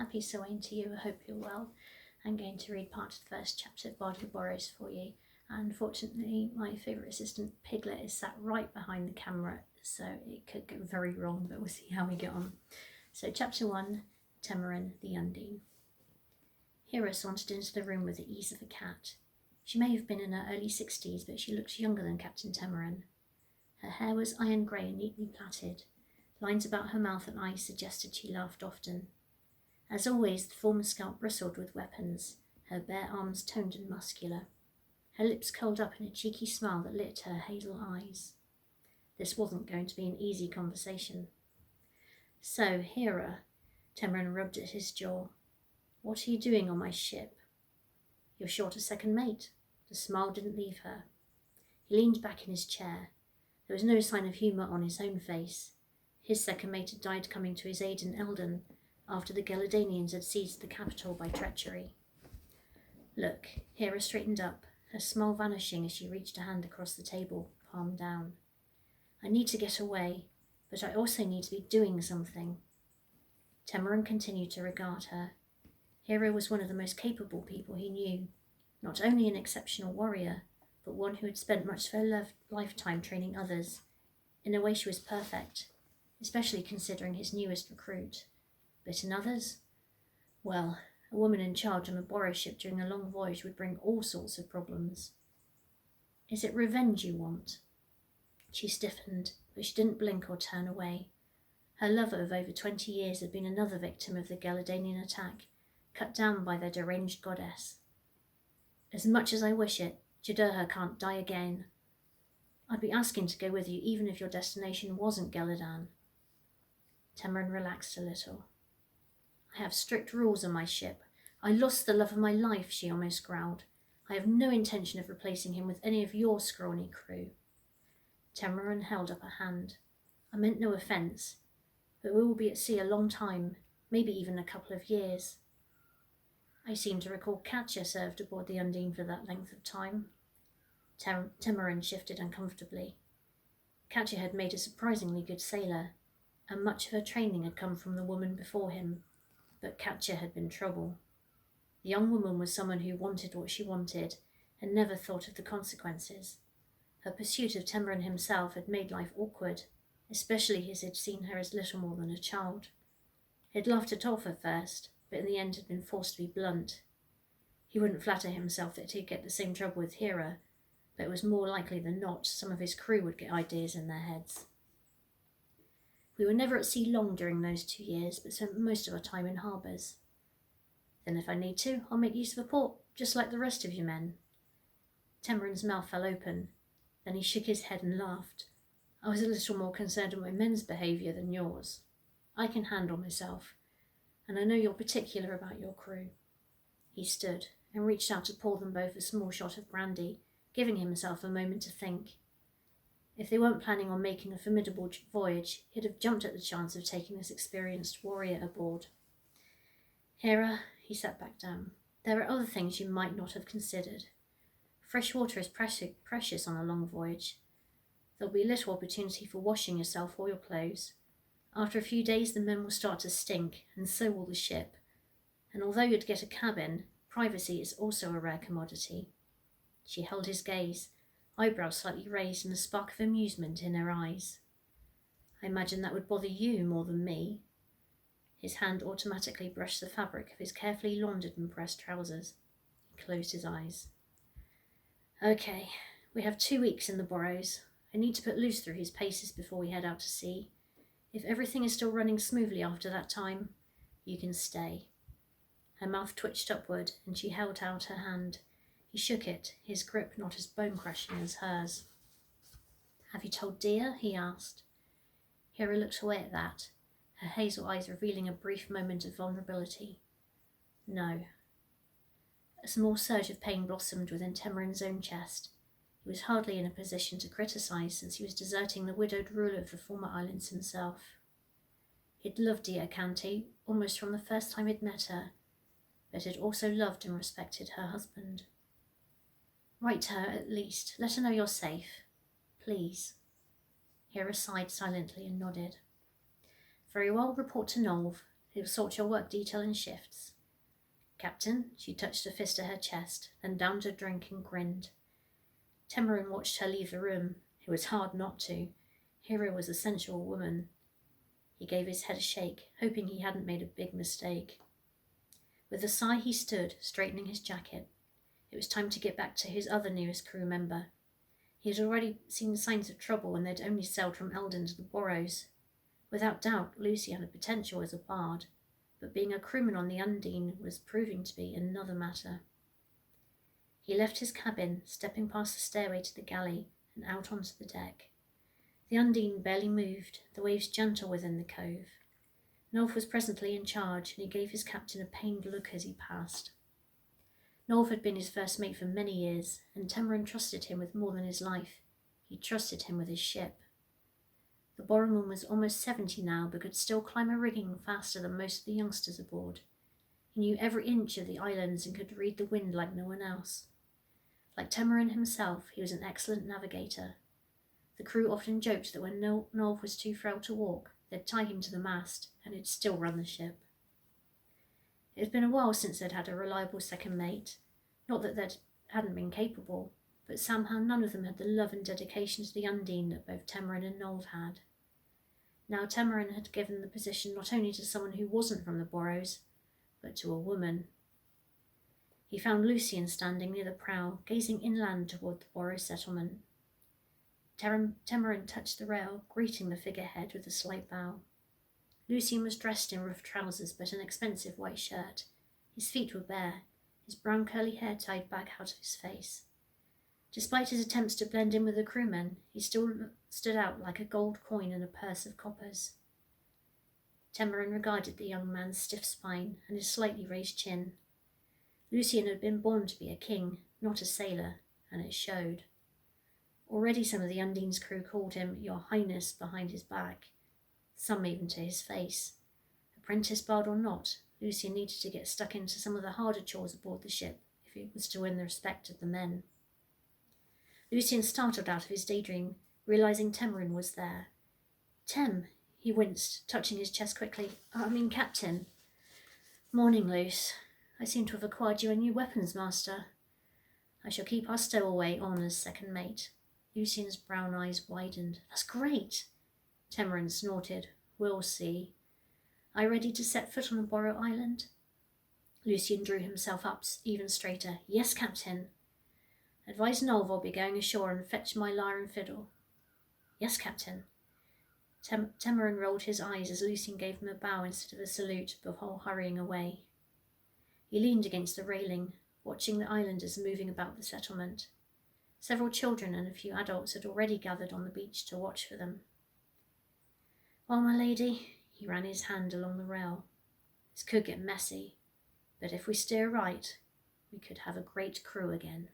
Happy Samhain to you. I hope you're well. I'm going to read part of the first chapter of Bard of the Burrows for you. And unfortunately, my favourite assistant Piglet is sat right behind the camera, so it could go very wrong, but we'll see how we get on. So, Chapter 1, Temarin the Undine. Hera sauntered into the room with the ease of a cat. She may have been in her early 60s, but she looked younger than Captain Temarin. Her hair was iron grey and neatly plaited. Lines about her mouth and eyes suggested she laughed often. As always, the former scalp bristled with weapons, her bare arms toned and muscular. Her lips curled up in a cheeky smile that lit her hazel eyes. This wasn't going to be an easy conversation. So, Hera, Temarin rubbed at his jaw. What are you doing on my ship? You're short a second mate. The smile didn't leave her. He leaned back in his chair. There was no sign of humour on his own face. His second mate had died coming to his aid in Eldon after the Geladanians had seized the capital by treachery. Look, Hera straightened up, her smile vanishing as she reached a hand across the table, palm down. I need to get away, but I also need to be doing something. Temarin continued to regard her. Hera was one of the most capable people he knew, not only an exceptional warrior, but one who had spent much of her lifetime training others. In a way she was perfect, especially considering his newest recruit. But in others? Well, a woman in charge on a borrow ship during a long voyage would bring all sorts of problems. Is it revenge you want? She stiffened, but she didn't blink or turn away. Her lover of over 20 years had been another victim of the Geladanian attack, cut down by their deranged goddess. As much as I wish it, Jadurha can't die again. I'd be asking to go with you even if your destination wasn't Geladan. Temarin relaxed a little. I have strict rules on my ship. I lost the love of my life, she almost growled. I have no intention of replacing him with any of your scrawny crew. Temarin held up a hand. I meant no offence, but we will be at sea a long time, maybe even a couple of years. I seem to recall Katja served aboard the Undine for that length of time. Temarin shifted uncomfortably. Katja had made a surprisingly good sailor, and much of her training had come from the woman before him, but Katja had been trouble. The young woman was someone who wanted what she wanted and never thought of the consequences. Her pursuit of Temarin himself had made life awkward, especially as he'd seen her as little more than a child. He'd laughed it off at first, but in the end had been forced to be blunt. He wouldn't flatter himself that he'd get the same trouble with Hera, but it was more likely than not some of his crew would get ideas in their heads. We were never at sea long during those 2 years, but spent most of our time in harbours. Then if I need to, I'll make use of a port, just like the rest of you men. Temarin's mouth fell open. Then he shook his head and laughed. I was a little more concerned with my men's behaviour than yours. I can handle myself, and I know you're particular about your crew. He stood and reached out to pour them both a small shot of brandy, giving himself a moment to think. If they weren't planning on making a formidable voyage, he'd have jumped at the chance of taking this experienced warrior aboard. Hera, he sat back down, there are other things you might not have considered. Fresh water is precious on a long voyage. There'll be little opportunity for washing yourself or your clothes. After a few days the men will start to stink, and so will the ship. And although you'd get a cabin, privacy is also a rare commodity. She held his gaze, eyebrows slightly raised and a spark of amusement in her eyes. I imagine that would bother you more than me. His hand automatically brushed the fabric of his carefully laundered and pressed trousers. He closed his eyes. Okay, we have 2 weeks in the Burrows. I need to put loose through his paces before we head out to sea. If everything is still running smoothly after that time, you can stay. Her mouth twitched upward, and she held out her hand. He shook it, his grip not as bone-crushing as hers. Have you told Dia? He asked. Hera looked away at that, her hazel eyes revealing a brief moment of vulnerability. No. A small surge of pain blossomed within Temarin's own chest. He was hardly in a position to criticise, since he was deserting the widowed ruler of the former islands himself. He'd loved Dia County almost from the first time he'd met her, but had also loved and respected her husband. Write to her at least. Let her know you're safe. Please. Hera sighed silently and nodded. Very well, report to Nolv. He'll sort your work detail in shifts. Captain, she touched a fist to her chest, then downed her drink and grinned. Temarin watched her leave the room. It was hard not to. Hero was a sensual woman. He gave his head a shake, hoping he hadn't made a big mistake. With a sigh he stood, straightening his jacket. It was time to get back to his other newest crew member. He had already seen signs of trouble and they'd only sailed from Eldon to the Burrows. Without doubt, Lucy had a potential as a bard, but being a crewman on the Undine was proving to be another matter. He left his cabin, stepping past the stairway to the galley and out onto the deck. The Undine barely moved, the waves gentle within the cove. Nolf was presently in charge, and he gave his captain a pained look as he passed. Nolf had been his first mate for many years, and Temarin trusted him with more than his life. He trusted him with his ship. The Borroman was almost 70 now, but could still climb a rigging faster than most of the youngsters aboard. He knew every inch of the islands and could read the wind like no one else. Like Temarin himself, he was an excellent navigator. The crew often joked that when Nolf was too frail to walk, they'd tie him to the mast, and he'd still run the ship. It had been a while since they'd had a reliable second mate. Not that they hadn't been capable, but somehow none of them had the love and dedication to the Undine that both Temarin and Nolf had. Now Temarin had given the position not only to someone who wasn't from the Burrows, but to a woman. He found Lucian standing near the prow, gazing inland toward the Burrow settlement. Temarin touched the rail, greeting the figurehead with a slight bow. Lucian was dressed in rough trousers but an expensive white shirt. His feet were bare, his brown curly hair tied back out of his face. Despite his attempts to blend in with the crewmen, he still stood out like a gold coin in a purse of coppers. Temarin regarded the young man's stiff spine and his slightly raised chin. Lucian had been born to be a king, not a sailor, and it showed. Already some of the Undine's crew called him Your Highness behind his back, some even to his face. Apprentice bard or not, Lucian needed to get stuck into some of the harder chores aboard the ship if he was to win the respect of the men. Lucian startled out of his daydream, realizing Temarin was there. Tem, he winced, touching his chest quickly. Captain. Morning, Luce. I seem to have acquired you a new weapons master. I shall keep our stowaway on as second mate. Lucian's brown eyes widened. That's great. Temarin snorted. We'll see. Are you ready to set foot on the Burrow Island? Lucian drew himself up even straighter. Yes, Captain. Advise Nolf I'll be going ashore and fetch my lyre and fiddle. Yes, Captain. Temarin rolled his eyes as Lucian gave him a bow instead of a salute before hurrying away. He leaned against the railing, watching the islanders moving about the settlement. Several children and a few adults had already gathered on the beach to watch for them. Well, my lady, he ran his hand along the rail. This could get messy, but if we steer right, we could have a great crew again.